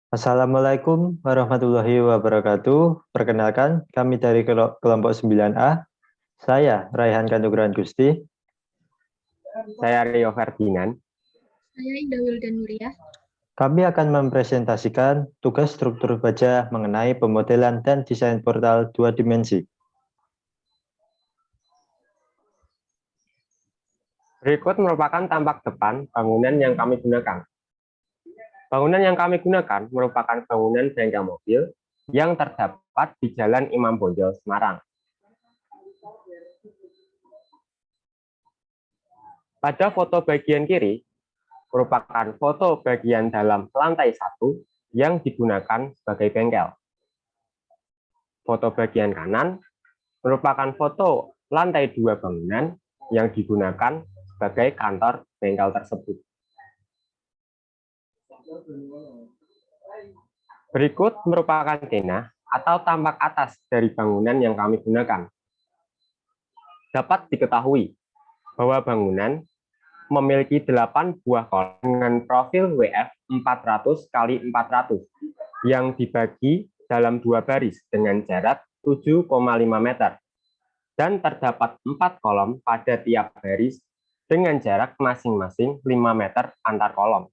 Assalamualaikum warahmatullahi wabarakatuh. Perkenalkan, kami dari kelompok 9A. Saya Raihan Kandugrahan Gusti. Saya Rio Ferdinand. Saya Indah Wildan Nuria. Kami akan mempresentasikan tugas struktur baja mengenai pemodelan dan desain portal dua dimensi. Berikut merupakan tampak depan bangunan yang kami gunakan. Bangunan yang kami gunakan merupakan bangunan bengkel mobil yang terdapat di Jalan Imam Bonjol, Semarang. Pada foto bagian kiri, merupakan foto bagian dalam lantai 1 yang digunakan sebagai bengkel. Foto bagian kanan merupakan foto lantai 2 bangunan yang digunakan sebagai kantor bengkel tersebut. Berikut merupakan denah atau tampak atas dari bangunan yang kami gunakan. Dapat diketahui bahwa bangunan memiliki 8 buah kolom dengan profil WF 400 x 400 yang dibagi dalam 2 baris dengan jarak 7,5 meter. Dan terdapat 4 kolom pada tiap baris dengan jarak masing-masing 5 meter antar kolom.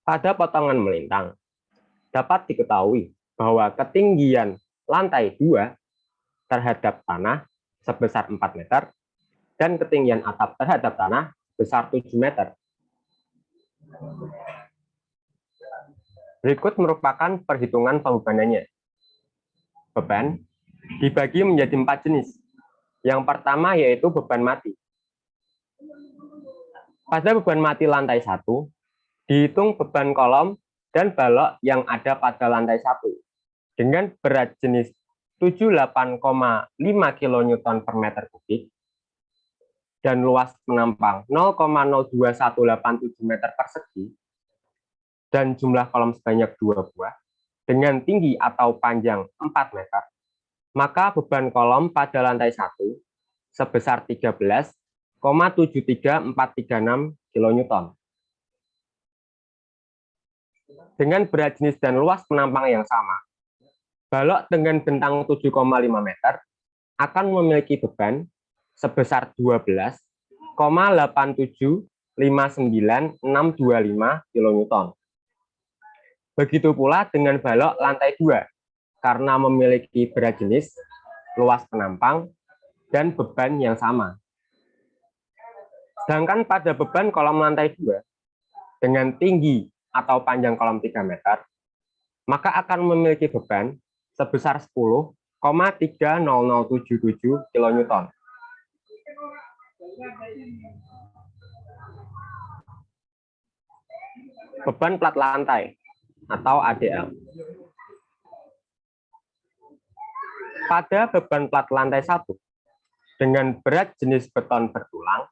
Pada potongan melintang, dapat diketahui bahwa ketinggian lantai 2 terhadap tanah sebesar 4 meter dan ketinggian atap terhadap tanah sebesar 7 meter. Berikut merupakan perhitungan pembebanannya. Beban dibagi menjadi 4 jenis. Yang pertama yaitu beban mati. Pada beban mati lantai 1, dihitung beban kolom dan balok yang ada pada lantai 1 dengan berat jenis 78,5 kN per meter kubik dan luas penampang 0,02187 meter persegi dan jumlah kolom sebanyak 2 buah dengan tinggi atau panjang 4 meter, maka beban kolom pada lantai 1 sebesar 13,73436 kN. Dengan berat jenis dan luas penampang yang sama, balok dengan bentang 7,5 meter akan memiliki beban sebesar 12,8759625 kN. Begitu pula dengan balok lantai 2, karena memiliki berat jenis, luas penampang, dan beban yang sama. Sedangkan pada beban kolom lantai 2, dengan tinggi atau panjang kolom 3 meter, maka akan memiliki beban sebesar 10,30077 kN. Beban plat lantai atau ADL. Pada beban plat lantai 1 dengan berat jenis beton bertulang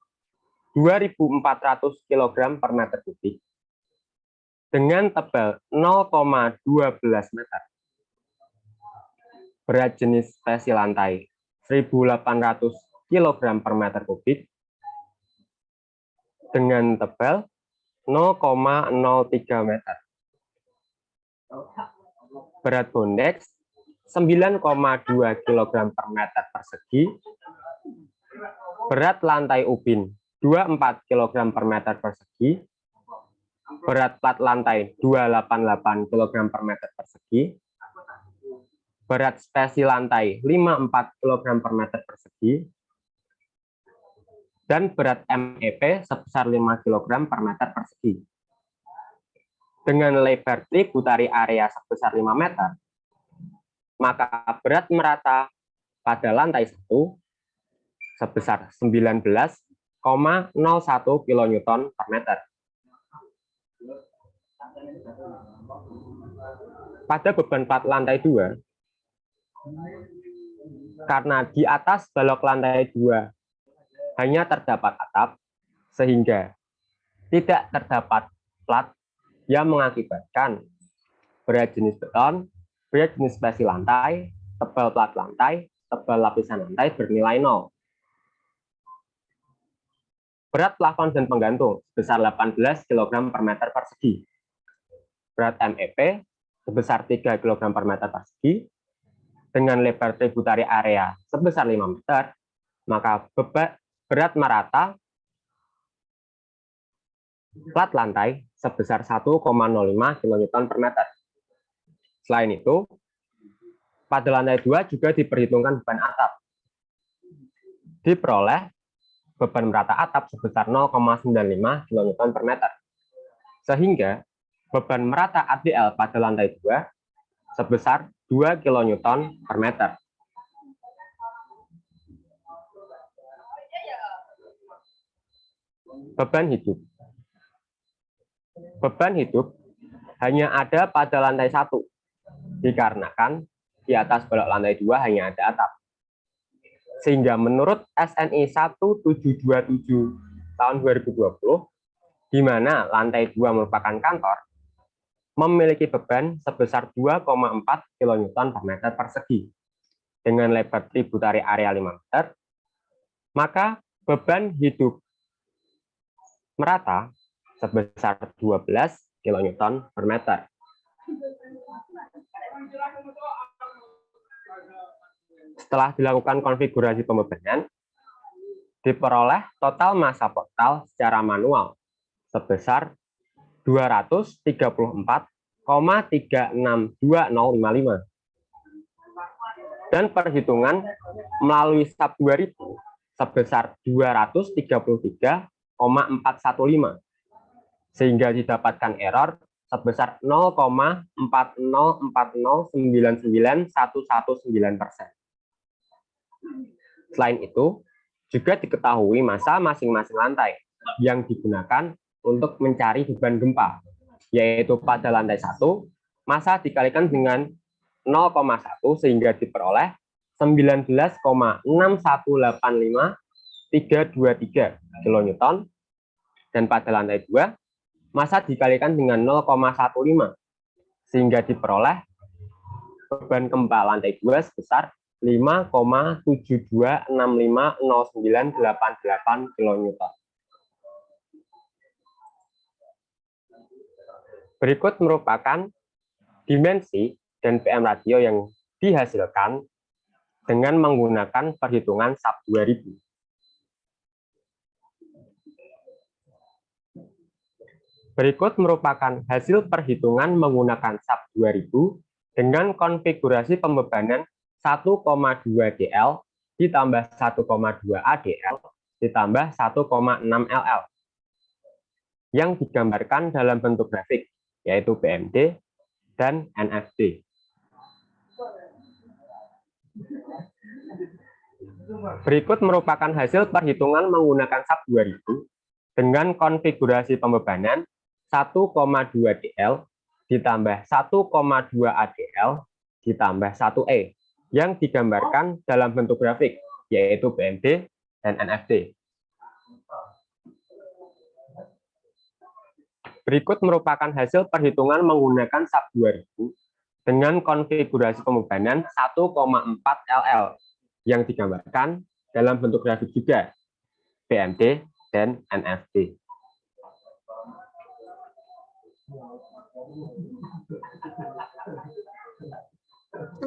2.400 kg per meter kubik dengan tebal 0,12 meter, berat jenis spesi lantai 1.800 kg per meter kubik dengan tebal 0,03 meter, berat bondeks 9,2 kg per meter persegi, berat lantai ubin 24 kg per meter persegi, berat plat lantai 288 kg per meter persegi, berat spesi lantai 54 kg per meter persegi, dan berat MEP sebesar 5 kg per meter persegi. Dengan lebar tributari area sebesar 5 meter, maka berat merata pada lantai 1 sebesar 19,01 kN per meter. Pada beban plat lantai 2, karena di atas balok lantai 2 hanya terdapat atap, sehingga tidak terdapat plat yang mengakibatkan berat jenis beton, berat jenis spesi lantai, tebal plat lantai, tebal lapisan lantai bernilai 0. berat plafon dan penggantung sebesar 18 kg per meter persegi. Berat MEP sebesar 3 kg per meter persegi dengan lebar tributari area sebesar 5 meter, maka berat merata plat lantai sebesar 1,05 kN per meter. Selain itu, pada lantai 2 juga diperhitungkan beban atap. Diperoleh beban merata atap sebesar 0,95 kN per meter. Sehingga beban merata ADL pada lantai 2 sebesar 2 kN per meter. Beban hidup. Beban hidup hanya ada pada lantai 1, dikarenakan di atas balok lantai 2 hanya ada atap. Sehingga menurut SNI 1727 tahun 2020, di mana lantai 2 merupakan kantor, memiliki beban sebesar 2,4 kN per meter persegi dengan lebar tributari area 5 meter, maka beban hidup merata sebesar 12 kN per meter. Setelah dilakukan konfigurasi pembebanan, diperoleh total massa portal secara manual sebesar 234,362055 dan perhitungan melalui SAP 2000 sebesar 233,415 sehingga didapatkan error sebesar 0,404099119%. Selain itu, juga diketahui massa masing-masing lantai yang digunakan untuk mencari beban gempa, yaitu pada lantai 1, massa dikalikan dengan 0,1 sehingga diperoleh 19,6185323 kN, dan pada lantai 2, massa dikalikan dengan 0,15 sehingga diperoleh beban gempa lantai 2 sebesar 5,72650988 kN. Berikut merupakan dimensi dan PM ratio yang dihasilkan dengan menggunakan perhitungan SAP 2000. Berikut merupakan hasil perhitungan menggunakan SAP 2000 dengan konfigurasi pembebanan 1,2 DL ditambah 1,2 ADL ditambah 1,6 LL yang digambarkan dalam bentuk grafik, yaitu BMD dan NFD. Berikut merupakan hasil perhitungan menggunakan SAP 2000 dengan konfigurasi pembebanan 1,2 DL ditambah 1,2 ADL ditambah 1E yang digambarkan dalam bentuk grafik, yaitu BMD dan NFD. Berikut merupakan hasil perhitungan menggunakan SAP 2000 dengan konfigurasi pembebanan 1,4 LL yang digambarkan dalam bentuk grafik juga, BMD dan NFD.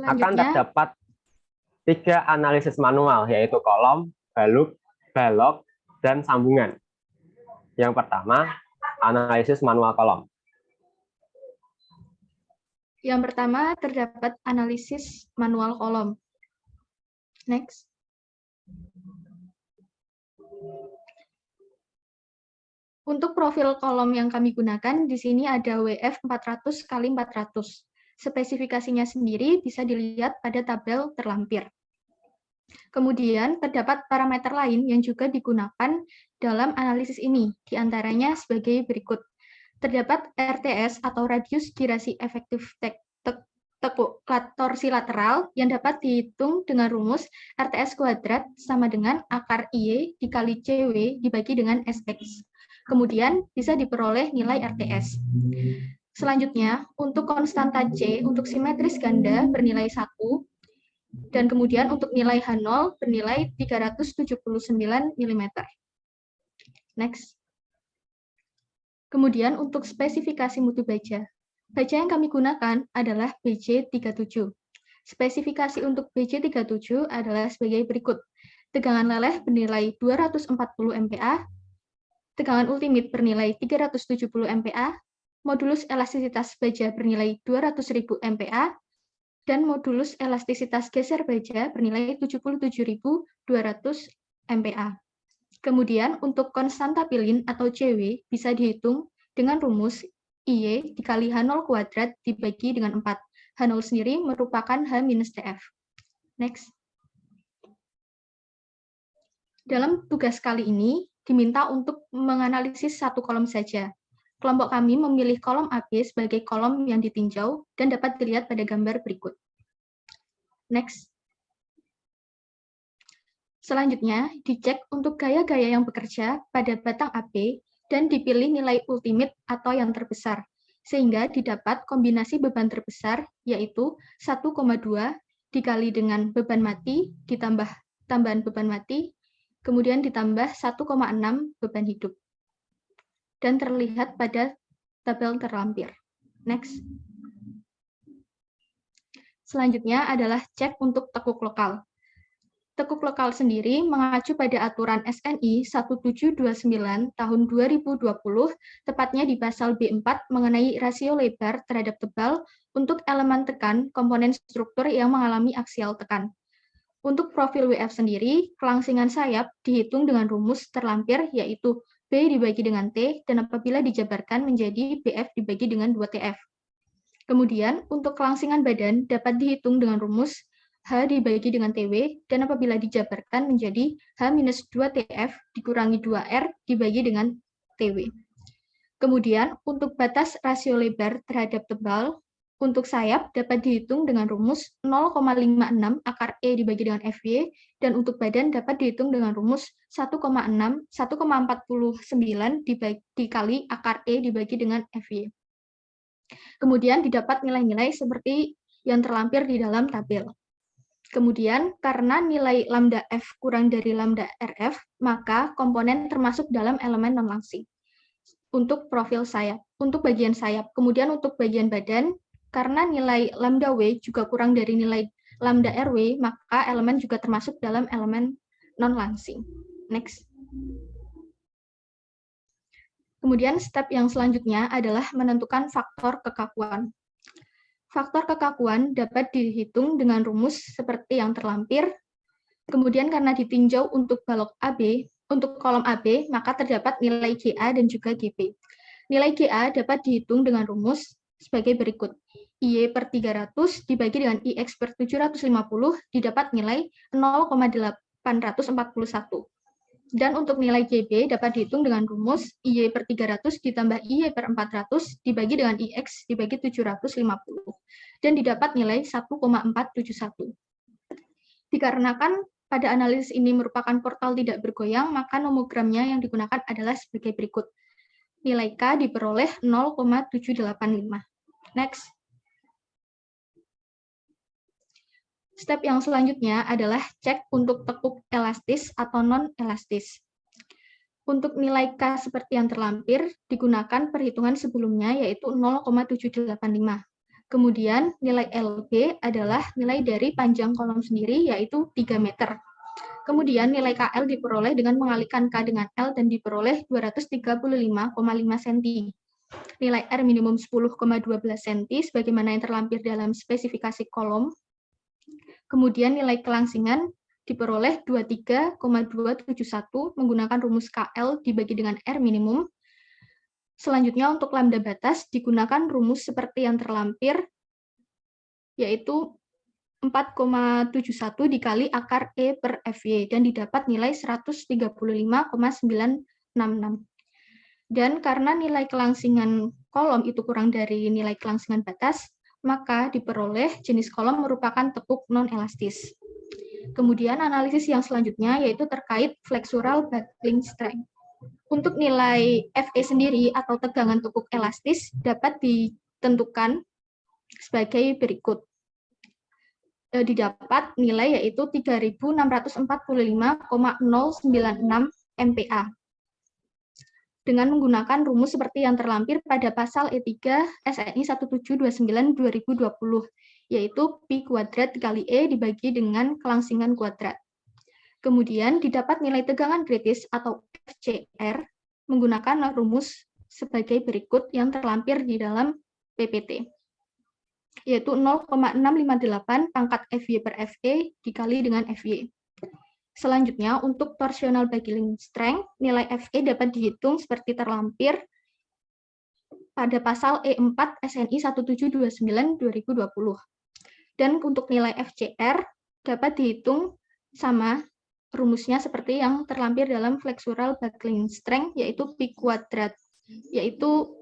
Akan terdapat 3 analisis manual, yaitu kolom, balok, dan sambungan. Yang pertama, analisis manual kolom. Yang pertama, terdapat analisis manual kolom. Next. Untuk profil kolom yang kami gunakan, di sini ada WF 400x400. Spesifikasinya sendiri bisa dilihat pada tabel terlampir. Kemudian, terdapat parameter lain yang juga digunakan dalam analisis ini, diantaranya sebagai berikut. Terdapat RTS atau radius girasi efektif torsi lateral yang dapat dihitung dengan rumus RTS kuadrat sama dengan akar IY dikali CW dibagi dengan SX. Kemudian bisa diperoleh nilai RTS. Selanjutnya, untuk konstanta C untuk simetris ganda bernilai 1, dan kemudian untuk nilai H0 bernilai 379 mm. Next. Kemudian untuk spesifikasi mutu baja. Baja yang kami gunakan adalah BJ37. Spesifikasi untuk BJ37 adalah sebagai berikut. Tegangan leleh bernilai 240 MPa, tegangan ultimate bernilai 370 MPa, modulus elastisitas baja bernilai 200.000 MPa, dan modulus elastisitas geser baja bernilai 77.200 MPa. Kemudian untuk konstanta pilin atau CW bisa dihitung dengan rumus IY dikali H0 kuadrat dibagi dengan 4. H0 sendiri merupakan H minus TF. Next. Dalam tugas kali ini diminta untuk menganalisis satu kolom saja. Kelompok kami memilih kolom AB sebagai kolom yang ditinjau dan dapat dilihat pada gambar berikut. Next. Selanjutnya, dicek untuk gaya-gaya yang bekerja pada batang AB dan dipilih nilai ultimate atau yang terbesar, sehingga didapat kombinasi beban terbesar, yaitu 1,2 dikali dengan beban mati, ditambah tambahan beban mati, kemudian ditambah 1,6 beban hidup. Dan terlihat pada tabel terlampir. Next. Selanjutnya adalah cek untuk tekuk lokal. Tekuk lokal sendiri mengacu pada aturan SNI 1729 tahun 2020, tepatnya di pasal B4 mengenai rasio lebar terhadap tebal untuk elemen tekan komponen struktur yang mengalami aksial tekan. Untuk profil WF sendiri, kelangsingan sayap dihitung dengan rumus terlampir, yaitu B dibagi dengan T, dan apabila dijabarkan menjadi BF dibagi dengan 2TF. Kemudian, untuk kelangsingan badan dapat dihitung dengan rumus H dibagi dengan TW, dan apabila dijabarkan menjadi H-2TF dikurangi 2R dibagi dengan TW. Kemudian, untuk batas rasio lebar terhadap tebal, untuk sayap dapat dihitung dengan rumus 0,56 akar E dibagi dengan FY, dan untuk badan dapat dihitung dengan rumus 1,49 dikali akar E dibagi dengan FY. Kemudian didapat nilai-nilai seperti yang terlampir di dalam tabel. Kemudian, karena nilai lambda F kurang dari lambda RF, maka komponen termasuk dalam elemen non-langsing. Untuk profil sayap, untuk bagian sayap. Kemudian untuk bagian badan, karena nilai lambda W juga kurang dari nilai lambda RW, maka elemen juga termasuk dalam elemen non-langsing. Next. Kemudian step yang selanjutnya adalah menentukan faktor kekakuan. Faktor kekakuan dapat dihitung dengan rumus seperti yang terlampir. Kemudian karena ditinjau untuk balok AB, untuk kolom AB, maka terdapat nilai GA dan juga GB. Nilai GA dapat dihitung dengan rumus sebagai berikut. IY per 300 dibagi dengan IX per 750 didapat nilai 0,841. Dan untuk nilai GB dapat dihitung dengan rumus IY per 300 ditambah IY per 400 dibagi dengan IX dibagi 750. Dan didapat nilai 1,471. Dikarenakan pada analisis ini merupakan portal tidak bergoyang, maka nomogramnya yang digunakan adalah sebagai berikut. Nilai K diperoleh 0,785. Next. Step yang selanjutnya adalah cek untuk tekuk elastis atau non-elastis. Untuk nilai K seperti yang terlampir, digunakan perhitungan sebelumnya yaitu 0,785. Kemudian nilai LB adalah nilai dari panjang kolom sendiri yaitu 3 meter. Kemudian nilai KL diperoleh dengan mengalihkan K dengan L dan diperoleh 235,5 cm. Nilai R minimum 10,12 cm sebagaimana yang terlampir dalam spesifikasi kolom. Kemudian nilai kelangsingan diperoleh 23,271 menggunakan rumus KL dibagi dengan R minimum. Selanjutnya untuk lambda batas digunakan rumus seperti yang terlampir, yaitu 4,71 dikali akar E per FY, dan didapat nilai 135,966. Dan karena nilai kelangsingan kolom itu kurang dari nilai kelangsingan batas, maka diperoleh jenis kolom merupakan tekuk non-elastis. Kemudian analisis yang selanjutnya yaitu terkait flexural buckling strength. Untuk nilai FE sendiri atau tegangan tekuk elastis dapat ditentukan sebagai berikut. Didapat nilai yaitu 3.645,096 MPa. dengan menggunakan rumus seperti yang terlampir pada pasal E3 SNI 1729/2020, yaitu Pi kuadrat dikali E dibagi dengan kelangsingan kuadrat. Kemudian didapat nilai tegangan kritis atau FCR menggunakan rumus sebagai berikut yang terlampir di dalam PPT, yaitu 0,658 pangkat FY per FE dikali dengan FY. Selanjutnya, untuk torsional buckling strength, nilai FE dapat dihitung seperti terlampir pada pasal E4 SNI 1729/2020. Dan untuk nilai FCR dapat dihitung sama rumusnya seperti yang terlampir dalam flexural buckling strength, yaitu Pi kuadrat, yaitu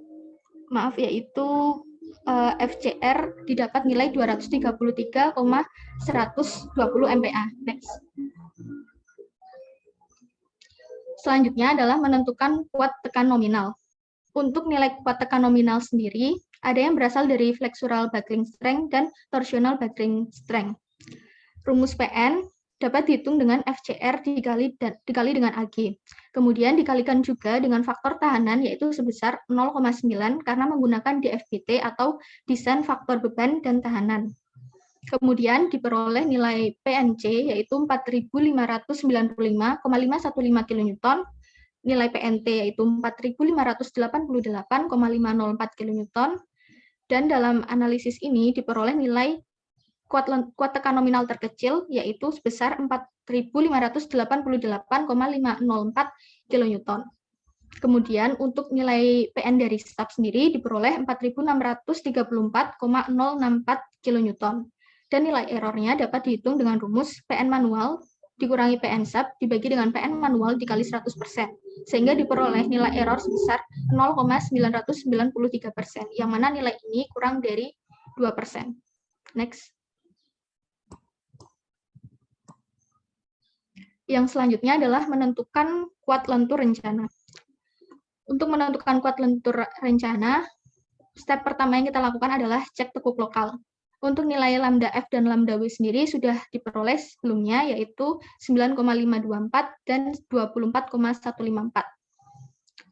FCR didapat nilai 233,120 MPa. Next. Selanjutnya adalah menentukan kuat tekan nominal. Untuk nilai kuat tekan nominal sendiri, ada yang berasal dari flexural buckling strength dan torsional buckling strength. Rumus PN dapat dihitung dengan FCR dikali dengan AG. Kemudian dikalikan juga dengan faktor tahanan, yaitu sebesar 0,9 karena menggunakan DFBT atau desain faktor beban dan tahanan. Kemudian diperoleh nilai PNC, yaitu 4.595,515 kN, nilai PNT yaitu 4.588,504 kN, dan dalam analisis ini diperoleh nilai kuat tekan nominal terkecil, yaitu sebesar 4.588,504 kN. Kemudian untuk nilai PN dari staf sendiri diperoleh 4.634,064 kN. Dan nilai errornya dapat dihitung dengan rumus PN manual dikurangi PN sub dibagi dengan PN manual dikali 100%, sehingga diperoleh nilai error sebesar 0,993%, yang mana nilai ini kurang dari 2%. Next. Yang selanjutnya adalah menentukan kuat lentur rencana. Untuk menentukan kuat lentur rencana, step pertama yang kita lakukan adalah cek tekuk lokal. Untuk nilai lambda F dan lambda W sendiri sudah diperoleh sebelumnya, yaitu 9,524 dan 24,154.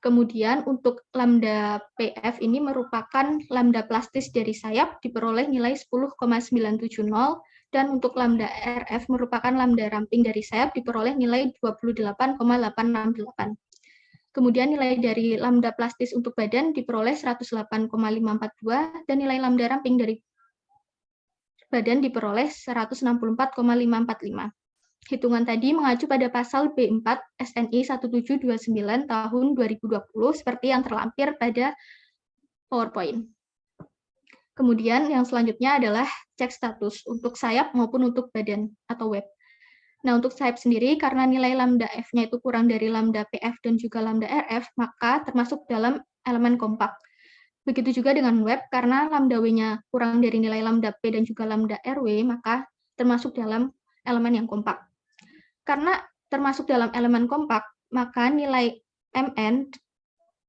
Kemudian untuk lambda PF ini merupakan lambda plastis dari sayap, diperoleh nilai 10,970, dan untuk lambda RF merupakan lambda ramping dari sayap, diperoleh nilai 28,868. Kemudian nilai dari lambda plastis untuk badan diperoleh 108,542, dan nilai lambda ramping dari badan diperoleh 164,545. Hitungan tadi mengacu pada pasal B4 SNI 1729 tahun 2020 seperti yang terlampir pada PowerPoint. Kemudian yang selanjutnya adalah cek status untuk sayap maupun untuk badan atau web. Nah, untuk sayap sendiri, karena nilai lambda F-nya itu kurang dari lambda PF dan juga lambda RF, maka termasuk dalam elemen kompak. Begitu juga dengan web, karena lambda W-nya kurang dari nilai lambda P dan juga lambda RW, maka termasuk dalam elemen yang kompak. Karena termasuk dalam elemen kompak, maka nilai MN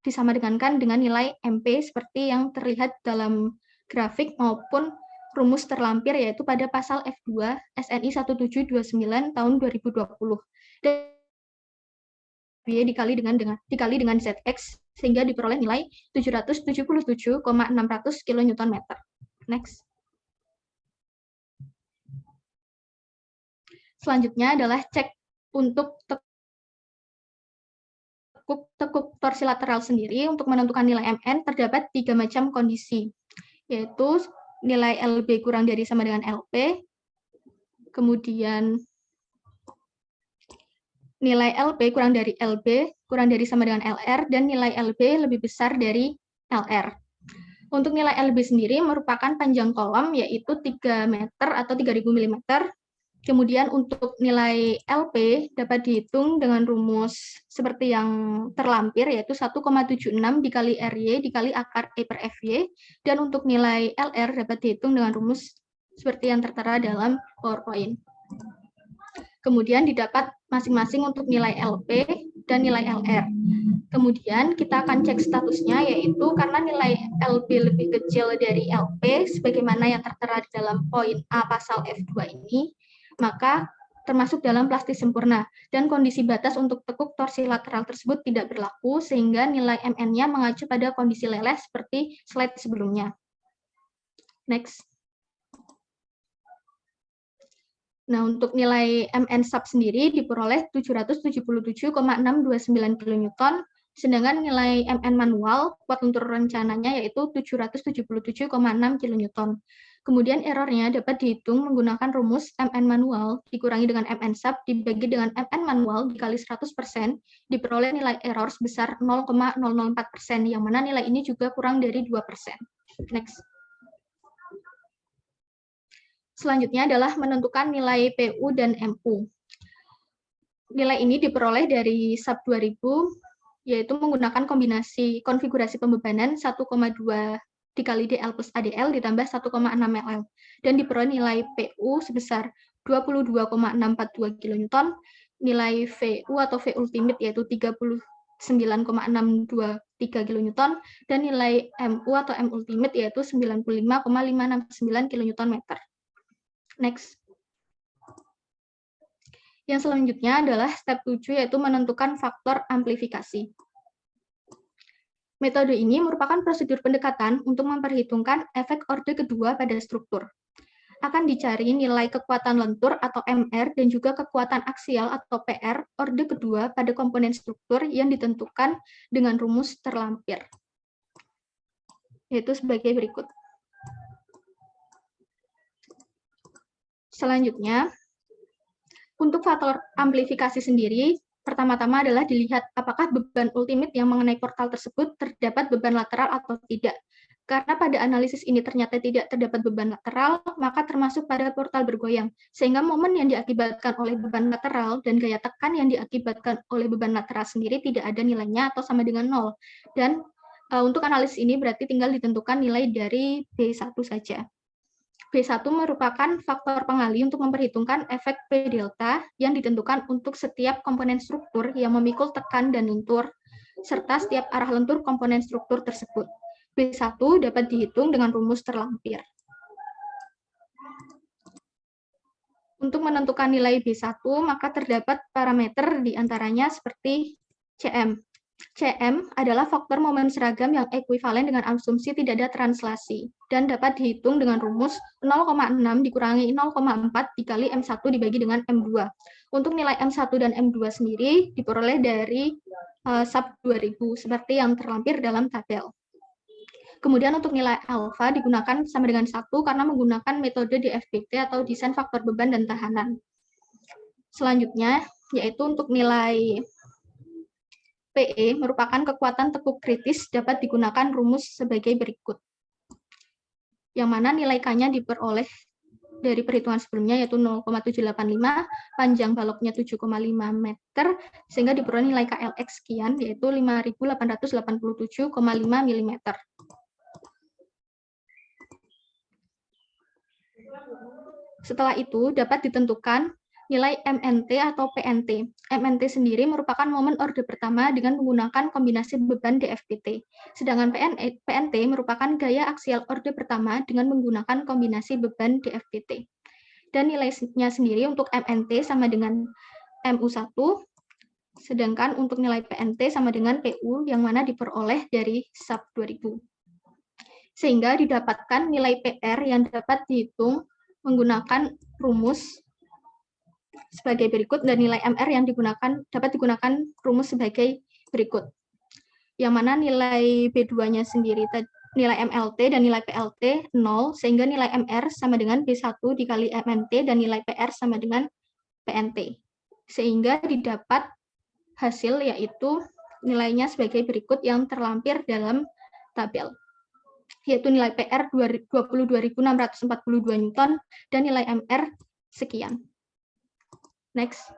disamadengankan dengan nilai MP seperti yang terlihat dalam grafik maupun rumus terlampir, yaitu pada pasal F2 SNI 1729 tahun 2020. Dan dikali dengan ZX, sehingga diperoleh nilai 777,600 kN. Next. Selanjutnya adalah cek untuk tekuk torsi lateral sendiri. Untuk menentukan nilai MN terdapat 3 macam kondisi, yaitu nilai LB kurang dari sama dengan LP, kemudian nilai LP kurang dari LB, kurang dari sama dengan LR, dan nilai LB lebih besar dari LR. Untuk nilai LB sendiri merupakan panjang kolom, yaitu 3 meter atau 3000 mm. Kemudian untuk nilai LP dapat dihitung dengan rumus seperti yang terlampir, yaitu 1,76 dikali RY dikali akar E per FY, dan untuk nilai LR dapat dihitung dengan rumus seperti yang tertera dalam PowerPoint. Kemudian didapat masing-masing untuk nilai LP dan nilai LR. Kemudian kita akan cek statusnya, yaitu karena nilai LB lebih kecil dari LP, sebagaimana yang tertera di dalam poin A pasal F2 ini, maka termasuk dalam plastis sempurna, dan kondisi batas untuk tekuk torsi lateral tersebut tidak berlaku, sehingga nilai MN-nya mengacu pada kondisi leleh seperti slide sebelumnya. Next. Nah, untuk nilai MN sub sendiri diperoleh 777,629 kN, sedangkan nilai MN manual kuat lentur rencananya yaitu 777,6 kN. Kemudian errornya dapat dihitung menggunakan rumus MN manual dikurangi dengan MN sub dibagi dengan MN manual dikali 100%, diperoleh nilai error sebesar 0,004%, yang mana nilai ini juga kurang dari 2%. Next. Selanjutnya adalah menentukan nilai PU dan MU. Nilai ini diperoleh dari sub 2000, yaitu menggunakan kombinasi konfigurasi pembebanan 1,2 dikali DL plus ADL ditambah 1,6 ml, dan diperoleh nilai PU sebesar 22,642 kN, nilai VU atau V ultimate yaitu 39,623 kN, dan nilai MU atau M ultimate yaitu 95,569 kN. Next. Yang selanjutnya adalah step 7, yaitu menentukan faktor amplifikasi. Metode ini merupakan prosedur pendekatan untuk memperhitungkan efek orde kedua pada struktur. Akan dicari nilai kekuatan lentur atau MR dan juga kekuatan aksial atau PR orde kedua pada komponen struktur yang ditentukan dengan rumus terlampir, yaitu sebagai berikut. Selanjutnya, untuk faktor amplifikasi sendiri, pertama-tama adalah dilihat apakah beban ultimate yang mengenai portal tersebut terdapat beban lateral atau tidak. Karena pada analisis ini ternyata tidak terdapat beban lateral, maka termasuk pada portal bergoyang, sehingga momen yang diakibatkan oleh beban lateral dan gaya tekan yang diakibatkan oleh beban lateral sendiri tidak ada nilainya atau sama dengan 0. Dan untuk analisis ini berarti tinggal ditentukan nilai dari B1 saja. B1 merupakan faktor pengali untuk memperhitungkan efek P delta yang ditentukan untuk setiap komponen struktur yang memikul tekan dan lentur, serta setiap arah lentur komponen struktur tersebut. B1 dapat dihitung dengan rumus terlampir. Untuk menentukan nilai B1, maka terdapat parameter diantaranya seperti CM. CM adalah faktor momen seragam yang ekuivalen dengan asumsi tidak ada translasi dan dapat dihitung dengan rumus 0,6 dikurangi 0,4 dikali M1 dibagi dengan M2. Untuk nilai M1 dan M2 sendiri diperoleh dari sub 2000 seperti yang terlampir dalam tabel. Kemudian untuk nilai alfa digunakan sama dengan 1 karena menggunakan metode DFBT atau desain faktor beban dan tahanan. Selanjutnya yaitu untuk nilai PE merupakan kekuatan tekuk kritis dapat digunakan rumus sebagai berikut. Yang mana nilai K-nya diperoleh dari perhitungan sebelumnya yaitu 0,785, panjang baloknya 7,5 meter, sehingga diperoleh nilai KLX sekian yaitu 5.887,5 mm. Setelah itu dapat ditentukan nilai MNT atau PNT. MNT sendiri merupakan momen orde pertama dengan menggunakan kombinasi beban DFBT. Sedangkan PNT merupakan gaya aksial orde pertama dengan menggunakan kombinasi beban DFBT. Dan nilainya sendiri untuk MNT sama dengan MU1, sedangkan untuk nilai PNT sama dengan PU yang mana diperoleh dari sub 2000. Sehingga didapatkan nilai PR yang dapat dihitung menggunakan rumus sebagai berikut dan nilai MR yang dapat digunakan rumus sebagai berikut. Yang mana nilai B2-nya sendiri nilai MLT dan nilai PLT 0 sehingga nilai MR sama dengan B1 dikali MNT dan nilai PR sama dengan PNT. Sehingga didapat hasil yaitu nilainya sebagai berikut yang terlampir dalam tabel. Yaitu nilai PR 22.642 Newton dan nilai MR sekian. Next.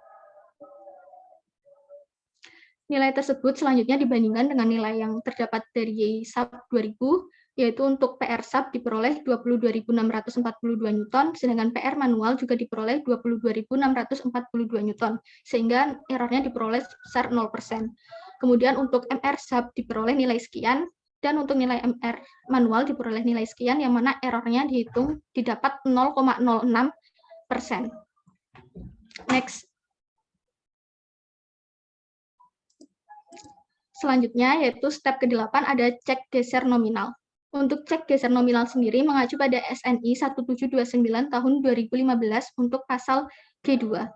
Nilai tersebut selanjutnya dibandingkan dengan nilai yang terdapat dari sub 2000, yaitu untuk PR sub diperoleh 22.642 Newton, sedangkan PR manual juga diperoleh 22.642 Newton, sehingga errornya diperoleh sebesar 0%. Kemudian untuk MR sub diperoleh nilai sekian, dan untuk nilai MR manual diperoleh nilai sekian, yang mana errornya dihitung didapat 0,06%. Next. Selanjutnya yaitu step ke-8 ada cek geser nominal. Untuk cek geser nominal sendiri mengacu pada SNI 1729 tahun 2015 untuk pasal G2.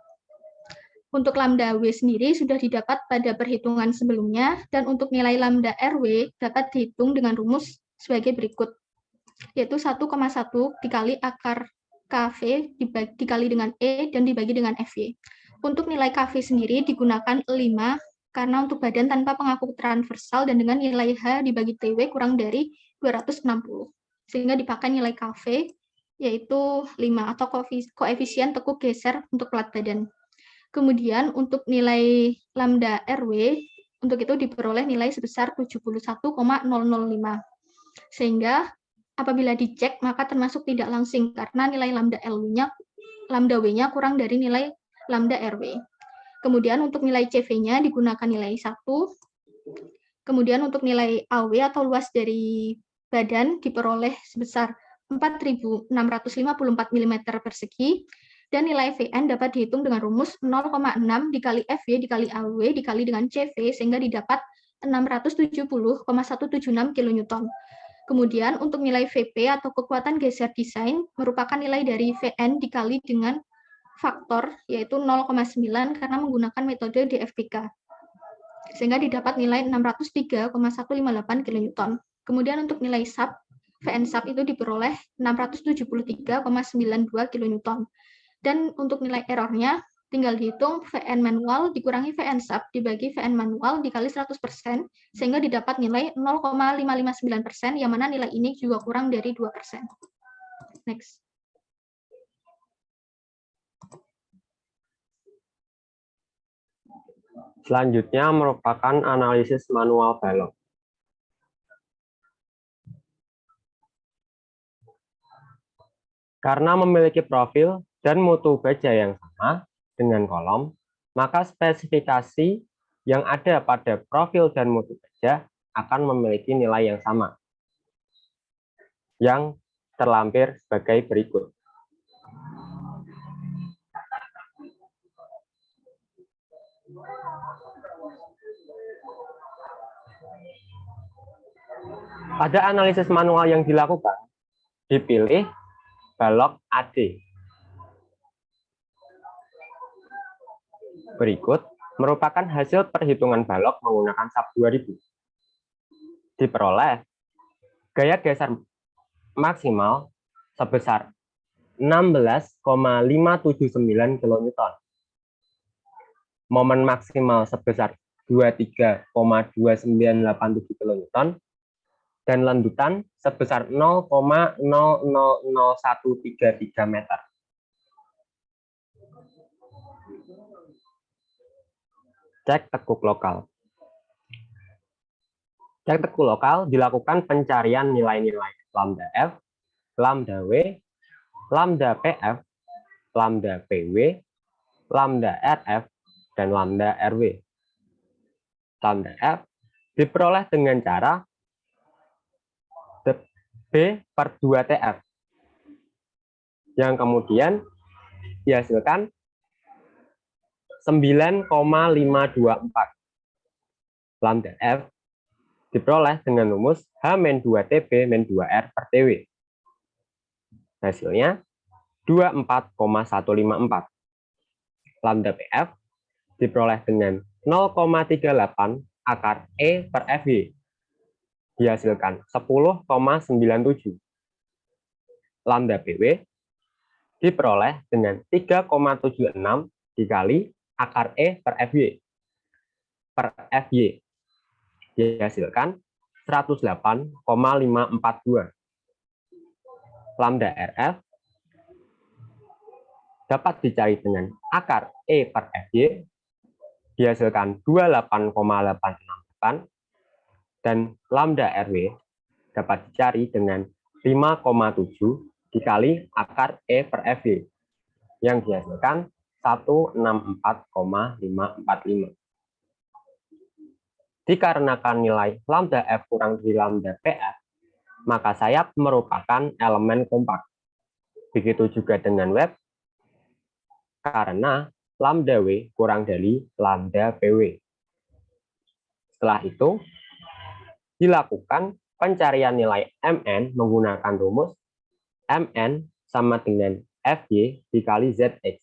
Untuk lambda W sendiri sudah didapat pada perhitungan sebelumnya, dan untuk nilai lambda RW dapat dihitung dengan rumus sebagai berikut, yaitu 1,1 dikali akar KV dikali dengan E dan dibagi dengan FY. Untuk nilai KV sendiri digunakan 5, karena untuk badan tanpa pengaku transversal dan dengan nilai H dibagi TW kurang dari 260. Sehingga dipakai nilai KV, yaitu 5 atau koefisien tekuk geser untuk plat badan. Kemudian untuk nilai lambda RW, untuk itu diperoleh nilai sebesar 71,005. Sehingga apabila dicek, maka termasuk tidak langsing, karena nilai lambda W-nya kurang dari nilai lambda RW. Kemudian untuk nilai CV-nya digunakan nilai 1. Kemudian untuk nilai AW atau luas dari badan diperoleh sebesar 4.654 mm persegi, dan nilai VN dapat dihitung dengan rumus 0,6 dikali FY dikali AW dikali dengan CV, sehingga didapat 670,176 kN. Kemudian untuk nilai VP atau kekuatan geser desain merupakan nilai dari VN dikali dengan faktor, yaitu 0,9 karena menggunakan metode DFPK. Sehingga didapat nilai 603,158 kN. Kemudian untuk nilai SAP, VN SAP itu diperoleh 673,92 kN. Dan untuk nilai errornya, tinggal dihitung VN manual dikurangi VN SAP dibagi VN manual dikali 100%, sehingga didapat nilai 0,559%, yang mana nilai ini juga kurang dari 2%. Next. Selanjutnya merupakan analisis manual balok. Karena memiliki profil dan mutu baja yang sama dengan kolom, maka spesifikasi yang ada pada profil dan mutu baja akan memiliki nilai yang sama, yang terlampir sebagai berikut. Pada analisis manual yang dilakukan, dipilih balok AD. Berikut merupakan hasil perhitungan balok menggunakan SAP 2000. Diperoleh gaya geser maksimal sebesar 16,579 kN. Momen maksimal sebesar 23,2987 kN. Dan landutan sebesar 0,000133 meter. Cek tekuk lokal. Cek tekuk lokal dilakukan pencarian nilai-nilai lambda F, lambda W, lambda PF, lambda PW, lambda RF, dan lambda RW. Lambda F diperoleh dengan cara B/2TF, yang kemudian dihasilkan 9,524. Lambda F diperoleh dengan rumus H-2TB-2R/TW. Hasilnya 24,154. Lambda PF diperoleh dengan 0,38 akar E/FY. Dihasilkan 10,97. Lambda PW diperoleh dengan 3,76 dikali akar E/FY. Dihasilkan 108,542. Lambda RF dapat dicari dengan akar E/FY. Dihasilkan 28,868. Dan lambda RW dapat dicari dengan 5,7 dikali akar E/FY, yang dihasilkan 164,545. Dikarenakan nilai lambda F kurang dari lambda PF, maka sayap merupakan elemen kompak. Begitu juga dengan web, karena lambda W kurang dari lambda PW. Setelah itu, dilakukan pencarian nilai Mn menggunakan rumus Mn sama dengan Fy dikali Zx,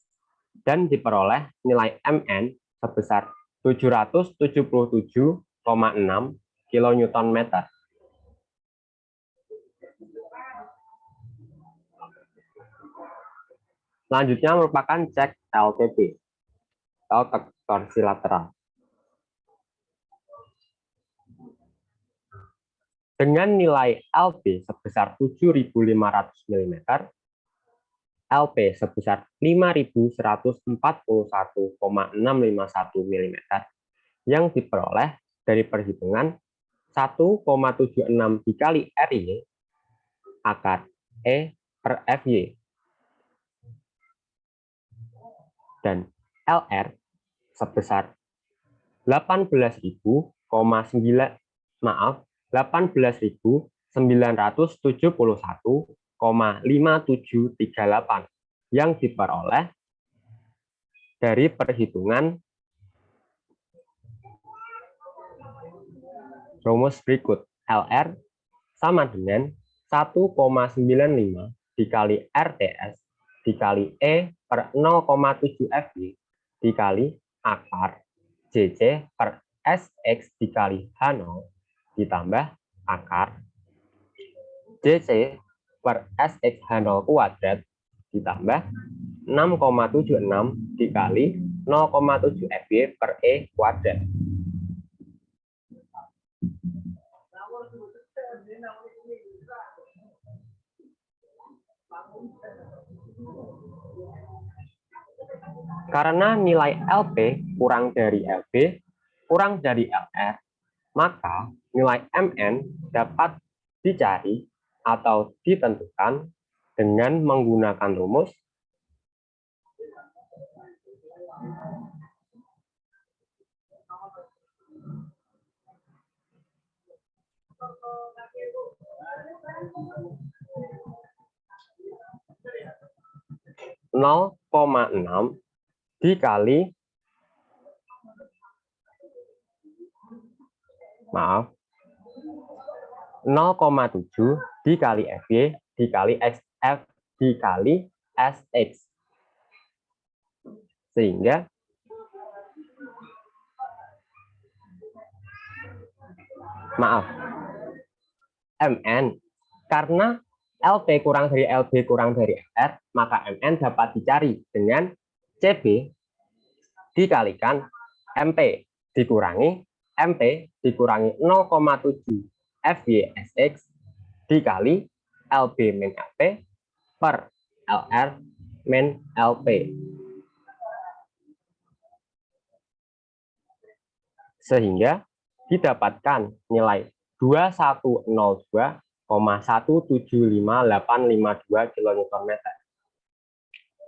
dan diperoleh nilai Mn sebesar 777,6 kN/m. Selanjutnya merupakan cek LTP atau torsi lateral. Dengan nilai LB sebesar 7.500 mm, LP sebesar 5.141,651 mm yang diperoleh dari perhitungan 1,76 dikali RY akar E per FY, dan LR sebesar 18.971,5738 yang diperoleh dari perhitungan rumus berikut. LR sama dengan 1,95 dikali RTS dikali E per 0,7 FY dikali akar JC per SX dikali H0 ditambah akar JC per SX H0 kuadrat ditambah 6,76 dikali 0,7 FY per E kuadrat. Karena nilai LP kurang dari LB kurang dari LR, maka nilai Mn dapat dicari atau ditentukan dengan menggunakan rumus (0,6) dikali 0,7 dikali FY dikali XF dikali SX, sehingga Mn, karena LP kurang dari LB kurang dari R, maka Mn dapat dicari dengan CB dikalikan MP dikurangi MP dikurangi 0,7 FYSX dikali LB min LP per LR min LP. Sehingga didapatkan nilai 2102,175852 kN/m.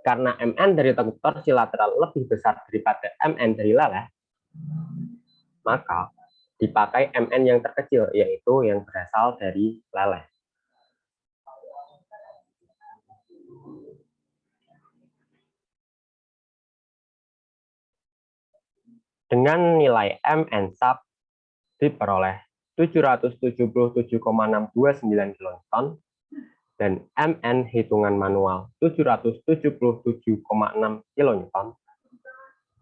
Karena Mn dari torsi lateral lebih besar daripada Mn dari leleh, maka dipakai Mn yang terkecil, yaitu yang berasal dari leleh. Dengan nilai Mn sub diperoleh 777,629 kN dan Mn hitungan manual 777,6 kN,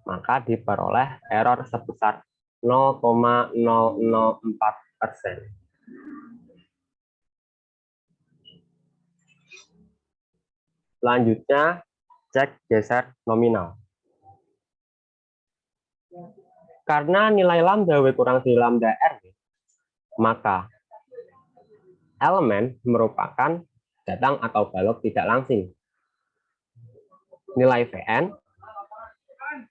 maka diperoleh error sebesar 0,004%. Selanjutnya, cek geser nominal. Karena nilai lambda W kurang dari lambda R, maka elemen merupakan datang atau balok tidak langsing. Nilai Vn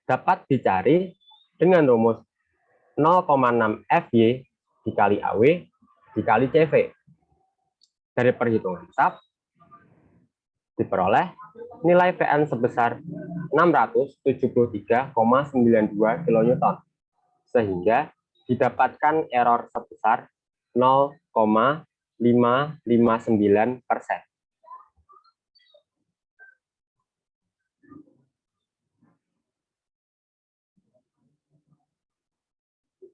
dapat dicari dengan rumus 0,6 Fy dikali AW dikali CV. Dari perhitungan sub diperoleh nilai Vn sebesar 673,92 kN, sehingga didapatkan error sebesar 0,559%.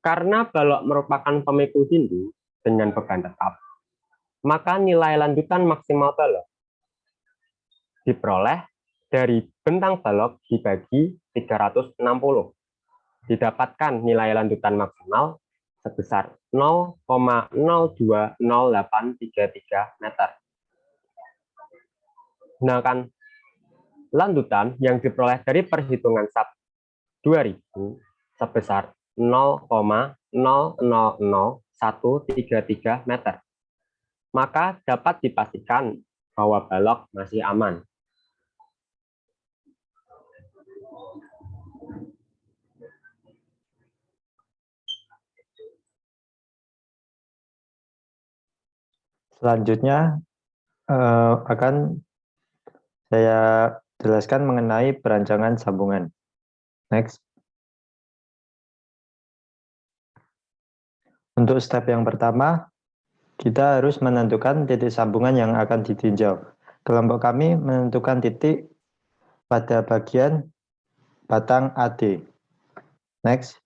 Karena balok merupakan pemikul dinding dengan beban tetap, maka nilai lanjutan maksimal balok diperoleh dari bentang balok dibagi 360. Didapatkan nilai lanjutan maksimal sebesar 0,020833 meter. Sedangkan lanjutan yang diperoleh dari perhitungan SAP 2000 sebesar 0,000133 meter. Maka dapat dipastikan bahwa balok masih aman. Selanjutnya akan saya jelaskan mengenai perancangan sambungan. Next. Untuk step yang pertama, kita harus menentukan titik sambungan yang akan ditinjau. Kelompok kami menentukan titik pada bagian batang AD. Next.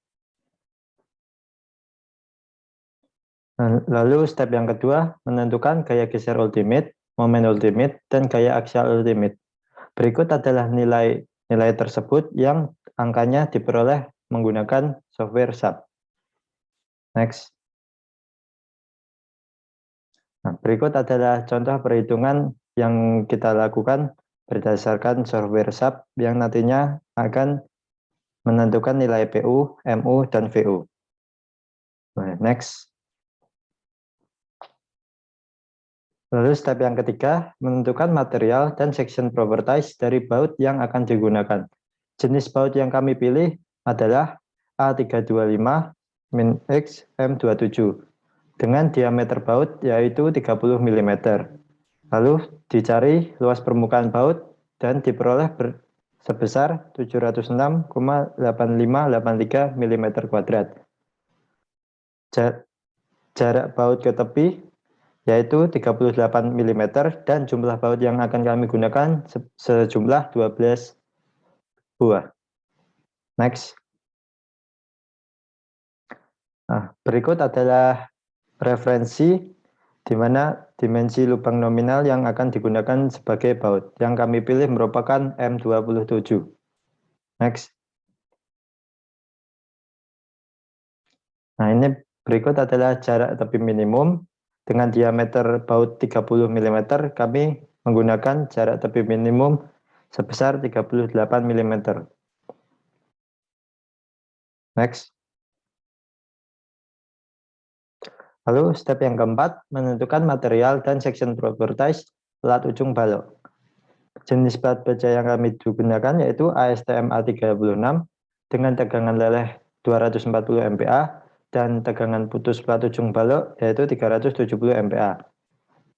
Lalu step yang kedua, menentukan gaya geser ultimate, momen ultimate, dan gaya aksial ultimate. Berikut adalah nilai tersebut yang angkanya diperoleh menggunakan software SAP. Next. Nah, berikut adalah contoh perhitungan yang kita lakukan berdasarkan software SAP yang nantinya akan menentukan nilai PU, MU, dan VU. Next. Lalu step yang ketiga, menentukan material dan section properties dari baut yang akan digunakan. Jenis baut yang kami pilih adalah A325-X M27 dengan diameter baut yaitu 30 mm. Lalu dicari luas permukaan baut dan diperoleh sebesar 706,8583 mm². Jarak baut ke tepi yaitu 38 mm dan jumlah baut yang akan kami gunakan sejumlah 12 buah. Next. Nah, berikut adalah referensi di mana dimensi lubang nominal yang akan digunakan sebagai baut. Yang kami pilih merupakan M27. Next. Nah, ini berikut adalah jarak tepi minimum. Dengan diameter baut 30 mm, kami menggunakan jarak tepi minimum sebesar 38 mm. Next. Lalu step yang keempat, menentukan material dan section properties pelat ujung balok. Jenis pelat baja yang kami gunakan yaitu ASTM A36 dengan tegangan leleh 240 MPa dan tegangan putus pelat ujung balok yaitu 370 MPa.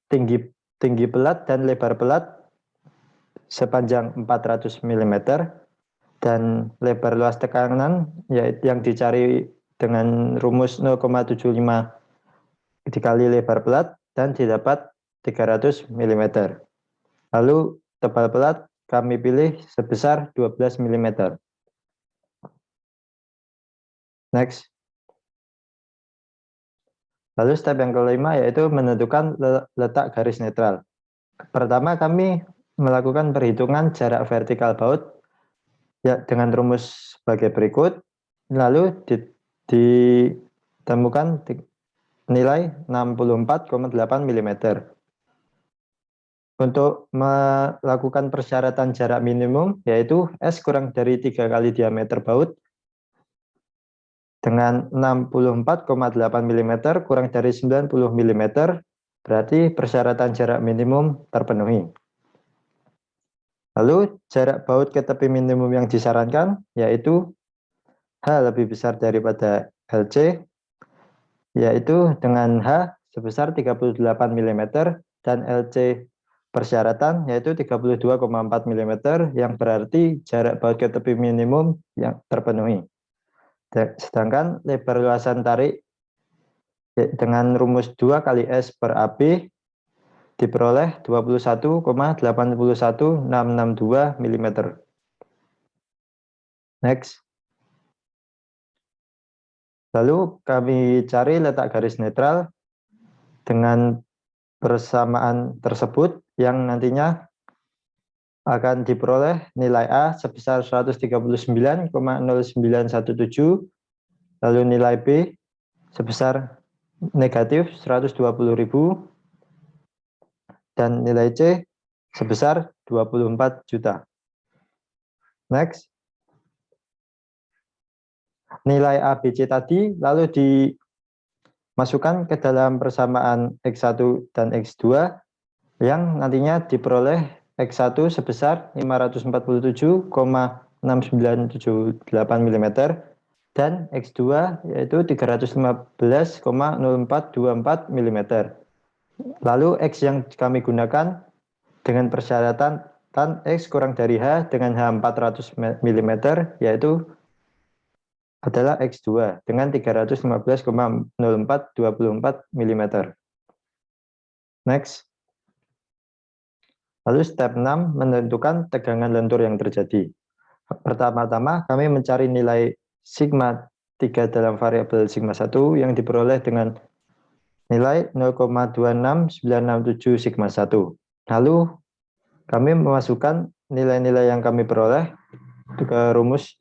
Tinggi pelat dan lebar pelat sepanjang 400 mm dan lebar luas tekanan yaitu yang dicari dengan rumus 0,75 dikali lebar pelat dan didapat 300 mm. Lalu tebal pelat kami pilih sebesar 12 mm. Next. Lalu step yang kelima yaitu menentukan letak garis netral. Pertama kami melakukan perhitungan jarak vertikal baut ya dengan rumus sebagai berikut. Lalu ditemukan nilai 64,8 mm. Untuk melakukan persyaratan jarak minimum yaitu S kurang dari 3 kali diameter baut dengan 64,8 mm kurang dari 90 mm berarti persyaratan jarak minimum terpenuhi. Lalu jarak baut ke tepi minimum yang disarankan yaitu H lebih besar daripada LC yaitu dengan H sebesar 38 mm dan LC persyaratan yaitu 32,4 mm yang berarti jarak baut ke tepi minimum yang terpenuhi. Sedangkan lebar luasan tarik dengan rumus 2 kali S per AB diperoleh 21,81662 mm. Next. Lalu kami cari letak garis netral dengan persamaan tersebut yang nantinya akan diperoleh nilai A sebesar 139,0917, lalu nilai B sebesar negatif 120.000, dan nilai C sebesar 24 juta. Next. Nilai A, B, C tadi lalu dimasukkan ke dalam persamaan X1 dan X2 yang nantinya diperoleh X1 sebesar 547,6978 mm dan X2 yaitu 315,0424 mm. Lalu X yang kami gunakan dengan persyaratan X kurang dari H dengan H 400 mm yaitu adalah X2 dengan 315,0424 mm. Next. Lalu step 6 menentukan tegangan lentur yang terjadi. Pertama-tama kami mencari nilai sigma 3 dalam variabel sigma 1 yang diperoleh dengan nilai 0,26967 sigma 1. Lalu kami memasukkan nilai-nilai yang kami peroleh ke rumus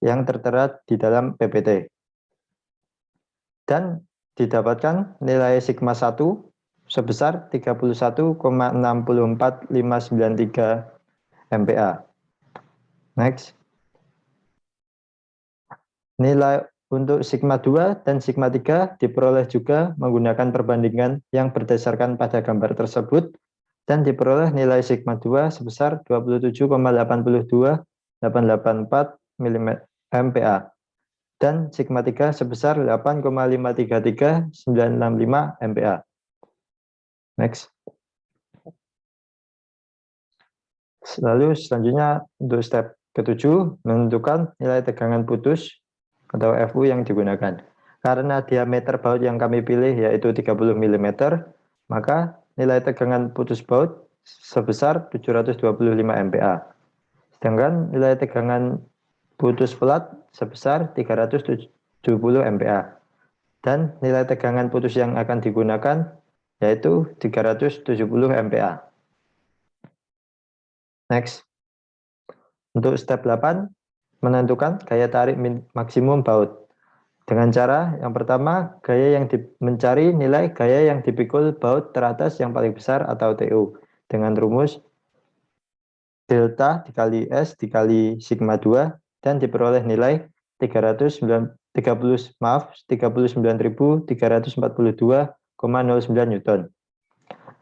yang tertera di dalam PPT. Dan didapatkan nilai sigma 1 sebesar 31,64593 MPa. Next. Nilai untuk sigma 2 dan sigma 3 diperoleh juga menggunakan perbandingan yang berdasarkan pada gambar tersebut dan diperoleh nilai sigma 2 sebesar 27,82884 MPa dan sigma 3 sebesar 8,533965 MPa. Next. Lalu selanjutnya untuk step ke-7 menentukan nilai tegangan putus atau FU yang digunakan. Karena diameter baut yang kami pilih yaitu 30 mm, maka nilai tegangan putus baut sebesar 725 MPa. Sedangkan nilai tegangan putus pelat sebesar 370 MPa. Dan nilai tegangan putus yang akan digunakan yaitu 370 MPa. Next. Untuk step 8, menentukan gaya tarik maksimum baut. Dengan cara yang pertama, mencari nilai gaya yang dipikul baut teratas yang paling besar atau TU dengan rumus delta dikali S dikali sigma 2 dan diperoleh nilai 39.342,09 Newton.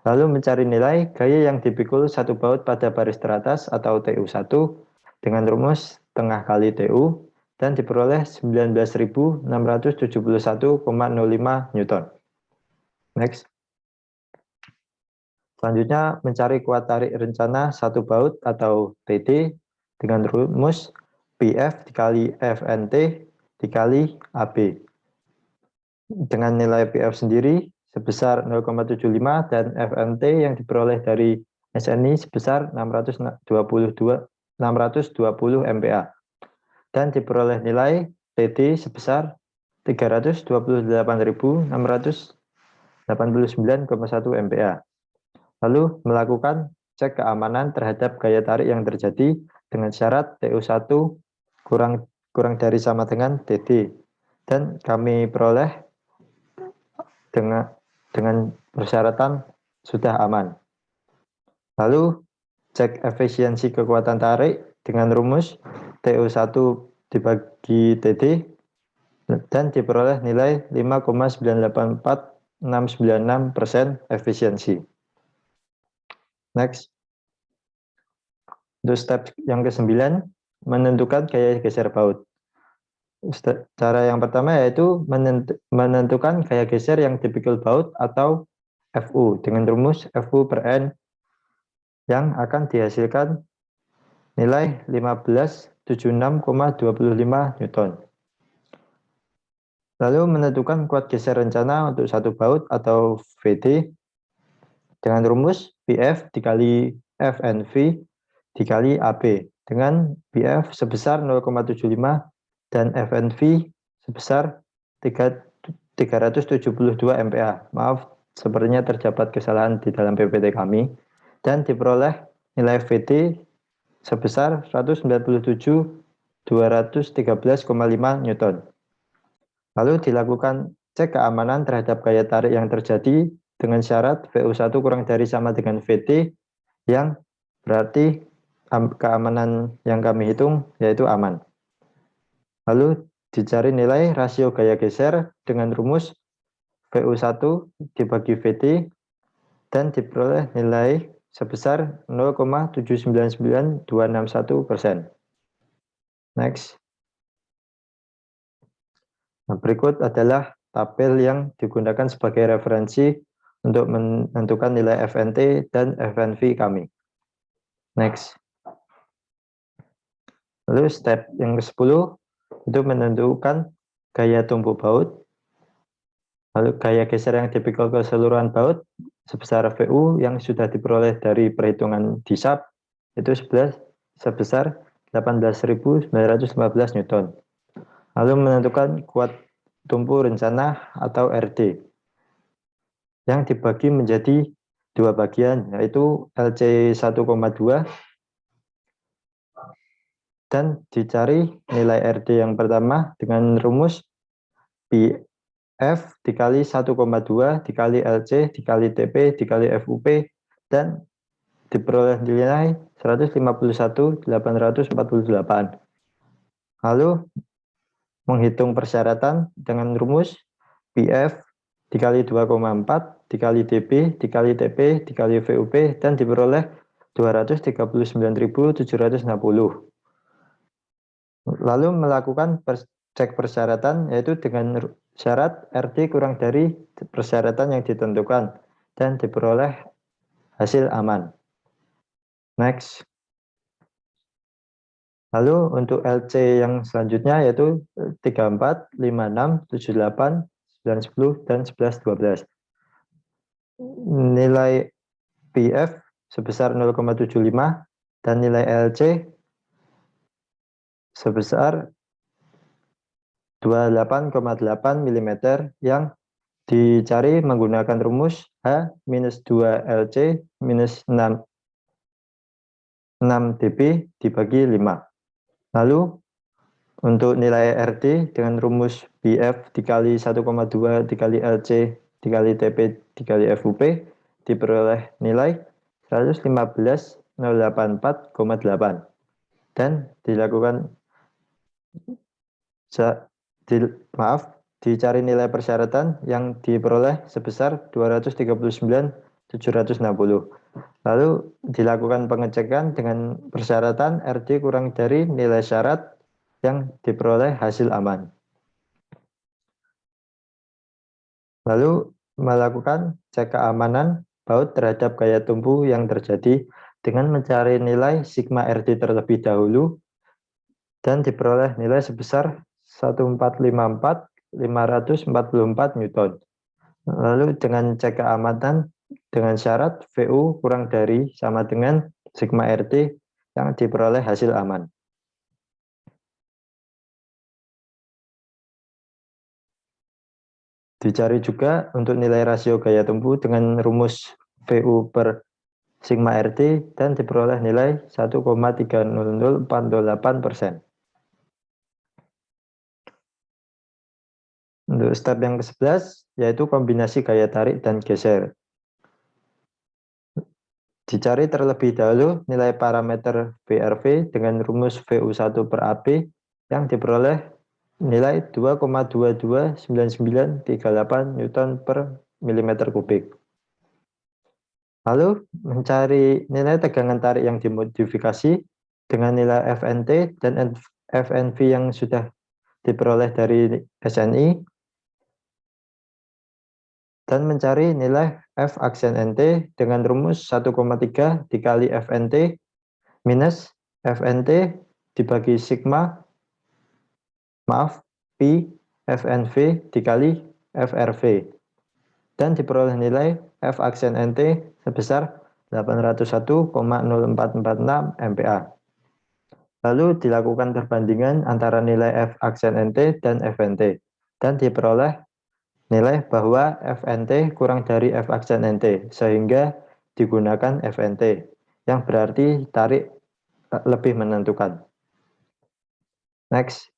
Lalu mencari nilai gaya yang dipikul satu baut pada baris teratas atau TU1 dengan rumus tengah kali TU dan diperoleh 19.671,05 Newton. Next. Selanjutnya mencari kuat tarik rencana satu baut atau TD dengan rumus PF dikali FNT dikali AB. Dengan nilai PF sendiri sebesar 0,75 dan FNT yang diperoleh dari SNI sebesar 620 MPa. Dan diperoleh nilai TD sebesar 328.689,1 MPa. Lalu melakukan cek keamanan terhadap gaya tarik yang terjadi dengan syarat TU1 kurang dari sama dengan TD. Dan kami peroleh dengan persyaratan sudah aman. Lalu cek efisiensi kekuatan tarik dengan rumus TU1 dibagi TD dan diperoleh nilai 5,984696% efisiensi. Next. Untuk step yang ke-9, menentukan gaya geser baut. Cara yang pertama yaitu menentukan gaya geser yang dipikul baut atau FU dengan rumus FU per N yang akan dihasilkan nilai 1576,25 Newton. Lalu menentukan kuat geser rencana untuk satu baut atau VD dengan rumus PF dikali FNV dikali AB dengan PF sebesar 0,75 dan FNV sebesar 372 MPa. Maaf, sepertinya terdapat kesalahan di dalam PPT kami. Dan diperoleh nilai VT sebesar 197.213,5 Newton. Lalu dilakukan cek keamanan terhadap gaya tarik yang terjadi dengan syarat VU1 kurang dari sama dengan VT, yang berarti keamanan yang kami hitung yaitu aman. Lalu dicari nilai rasio gaya geser dengan rumus VU1 dibagi VT dan diperoleh nilai sebesar 0,799261%. Next. Nah, berikut adalah tabel yang digunakan sebagai referensi untuk menentukan nilai FNT dan FNV kami. Next. Lalu step yang ke-10 itu menentukan gaya tumbuh baut. Lalu gaya geser yang tipikal keseluruhan baut sebesar VU yang sudah diperoleh dari perhitungan DISAP itu sebesar 18.915 Newton. Lalu menentukan kuat tumbuh rencana atau RD yang dibagi menjadi dua bagian, yaitu LC 1,2 dan dicari nilai RD yang pertama dengan rumus PF dikali 1,2 dikali LC dikali TP dikali FUP dan diperoleh nilai 151.848. Lalu menghitung persyaratan dengan rumus PF dikali 2,4 dikali DB dikali TP dikali VUP dan diperoleh 239.760. Lalu melakukan cek persyaratan yaitu dengan syarat RD kurang dari persyaratan yang ditentukan dan diperoleh hasil aman. Next. Lalu untuk LC yang selanjutnya yaitu 34, 56, 78, 910 dan 11, 12. Nilai PF sebesar 0,75 dan nilai LC sebesar 28,8 mm yang dicari menggunakan rumus H-2 LC minus 6 dB dibagi 5. Lalu untuk nilai RD dengan rumus BF dikali 1,2 dikali LC dikali TP dikali FUP diperoleh nilai 115.084,8 dan dilakukan dicari nilai persyaratan yang diperoleh sebesar 239.760. Lalu dilakukan pengecekan dengan persyaratan RD kurang dari nilai syarat yang diperoleh hasil aman. Lalu melakukan cek keamanan baut terhadap gaya tumbuh yang terjadi dengan mencari nilai sigma RD terlebih dahulu dan diperoleh nilai sebesar 1454544 Newton. Lalu dengan cek keamanan dengan syarat VU kurang dari sama dengan sigma RT yang diperoleh hasil aman. Dicari juga untuk nilai rasio gaya tumbuh dengan rumus VU per sigma RT dan diperoleh nilai 1,30048%. Untuk step yang ke-11 yaitu kombinasi gaya tarik dan geser. Dicari terlebih dahulu nilai parameter BRV dengan rumus VU1 per AB yang diperoleh nilai 2,229938 Newton per milimeter kubik. Lalu mencari nilai tegangan tarik yang dimodifikasi dengan nilai FNT dan FNV yang sudah diperoleh dari SNI dan mencari nilai F aksen NT dengan rumus 1,3 dikali FNT minus FNT dibagi sigma Pi FNV dikali FRV dan diperoleh nilai F aksen NT sebesar 801,0446 MPa. Lalu dilakukan perbandingan antara nilai F aksen NT dan FNT. dan diperoleh nilai bahwa FNT kurang dari F aksen NT, sehingga digunakan FNT, yang berarti tarik lebih menentukan. Next.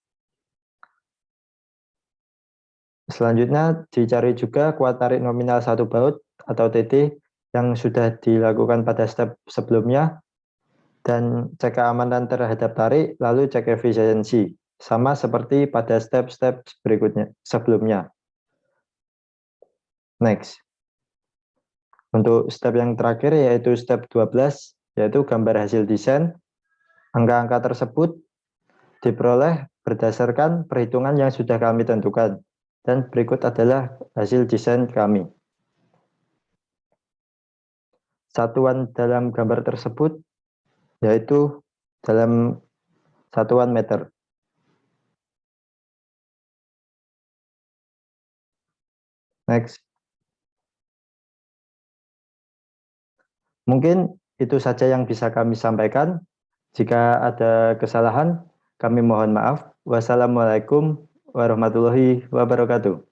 Selanjutnya dicari juga kuat tarik nominal satu baut atau TT yang sudah dilakukan pada step sebelumnya, dan cek keamanan terhadap tarik, lalu cek efisiensi, sama seperti pada step-step berikutnya sebelumnya. Next. Untuk step yang terakhir yaitu step 12, yaitu gambar hasil desain. Angka-angka tersebut diperoleh berdasarkan perhitungan yang sudah kami tentukan. Dan berikut adalah hasil desain kami. Satuan dalam gambar tersebut yaitu dalam satuan meter. Next. Mungkin itu saja yang bisa kami sampaikan. Jika ada kesalahan, kami mohon maaf. Wassalamualaikum warahmatullahi wabarakatuh.